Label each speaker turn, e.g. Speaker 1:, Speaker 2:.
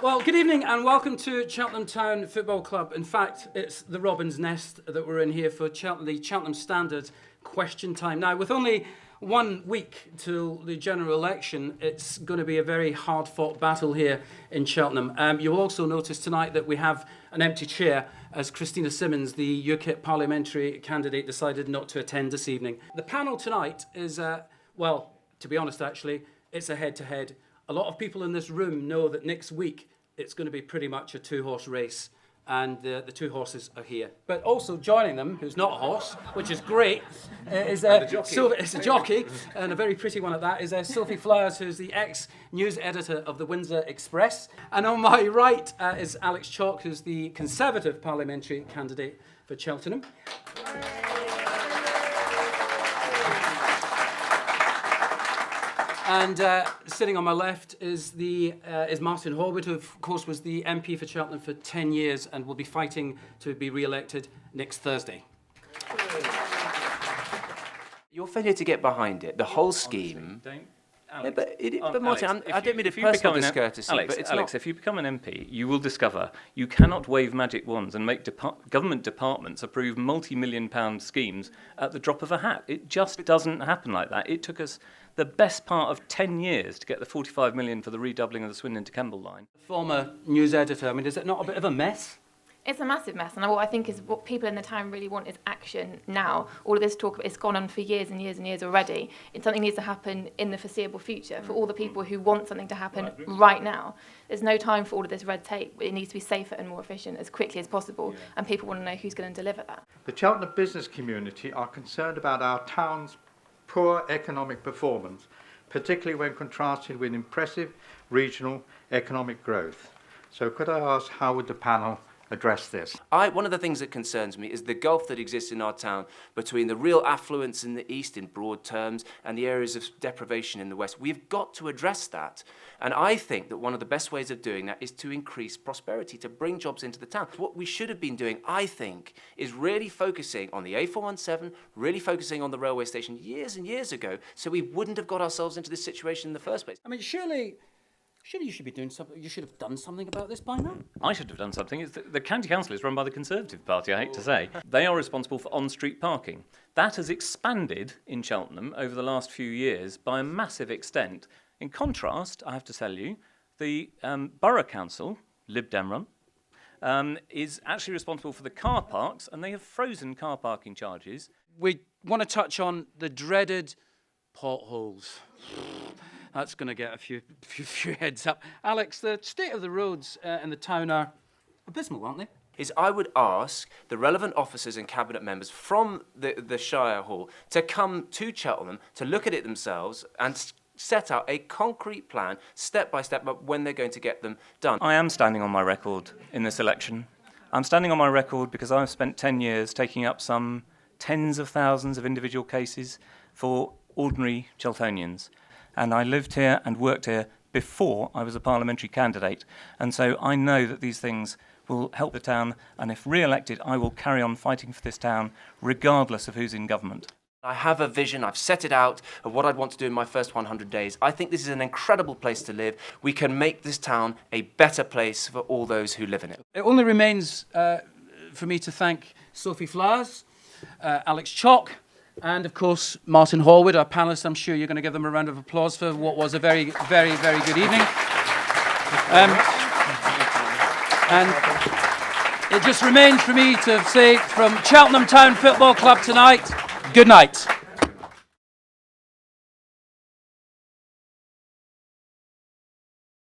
Speaker 1: Well, good evening and welcome to Cheltenham Town Football Club. In fact, it's the Robin's Nest that we're in here for the Cheltenham Standard question time. Now, with only 1 week till the general election, it's going to be a very hard-fought battle here in Cheltenham. You will also notice tonight that we have an empty chair as Christina Simmons, the UKIP parliamentary candidate, decided not to attend this evening. The panel tonight is, well, to be honest, actually, it's a head-to-head. A lot of people in this room know that next week it's going to be pretty much a two-horse race, and the two horses are here. But also joining them, who's not a horse, which is great, is it's a jockey, and a very pretty one at that, is Sophie Flowers, who's the ex-news editor of the Windsor Express. And on my right is Alex Chalk, who's the Conservative parliamentary candidate for Cheltenham. And sitting on my left is Martin Horwood, who of course was the MP for Cheltenham for 10 years and will be fighting to be re-elected next Thursday.
Speaker 2: Your failure to get behind it, the whole scheme... but Martin, I don't mean a personal discourtesy,
Speaker 3: Alex, if you become an MP, you will discover you cannot wave magic wands and make government departments approve multi-million-pound schemes at the drop of a hat. It just doesn't happen like that. It took us the best part of 10 years to get the 45 million for the redoubling of the Swindon to Kemble line.
Speaker 1: Former news editor, I mean, is it not a bit of a mess?
Speaker 4: It's a massive mess, and what I think is what people in the town really want is action now. All of this talk, it's gone on for years and years and years already. Something needs to happen in the foreseeable future for all the people who want something to happen right now. There's no time for all of this red tape. It needs to be safer and more efficient as quickly as possible, and people want to know who's going to deliver that.
Speaker 5: The Cheltenham business community are concerned about our town's poor economic performance, particularly when contrasted with impressive regional economic growth. So could I ask, how would the panel address this?
Speaker 2: One of the things that concerns me is the gulf that exists in our town between the real affluence in the east in broad terms and the areas of deprivation in the west. We've got to address that. And I think that one of the best ways of doing that is to increase prosperity, to bring jobs into the town. What we should have been doing, I think, is really focusing on the A417, really focusing on the railway station years and years ago, so we wouldn't have got ourselves into this situation in the first place.
Speaker 1: I mean, surely you should be doing something. You should have done something about this by now.
Speaker 3: I should have done something. The county council is run by the Conservative Party, I hate to say. They are responsible for on-street parking. That has expanded in Cheltenham over the last few years by a massive extent. In contrast, I have to tell you, the Borough Council, Lib Dem run, is actually responsible for the car parks, and they have frozen car parking charges.
Speaker 1: We want to touch on the dreaded potholes. That's going to get a few heads up. Alex, the state of the roads in the town are abysmal, aren't they?
Speaker 2: I would ask the relevant officers and cabinet members from the Shire Hall to come to Cheltenham to look at it themselves and set out a concrete plan, step by step, about when they're going to get them done.
Speaker 3: I am standing on my record in this election. I'm standing on my record because I've spent 10 years taking up some tens of thousands of individual cases for ordinary Cheltonians. And I lived here and worked here before I was a parliamentary candidate. And so I know that these things will help the town, and if re-elected, I will carry on fighting for this town, regardless of who's in government.
Speaker 2: I have a vision, I've set it out of what I'd want to do in my first 100 days. I think this is an incredible place to live. We can make this town a better place for all those who live in it.
Speaker 1: It only remains for me to thank Sophie Flowers, Alex Chalk, and of course Martin Horwood, our panellists. I'm sure you're going to give them a round of applause for what was a very, very, very good evening. And it just remains for me to say from Cheltenham Town Football Club tonight, good night.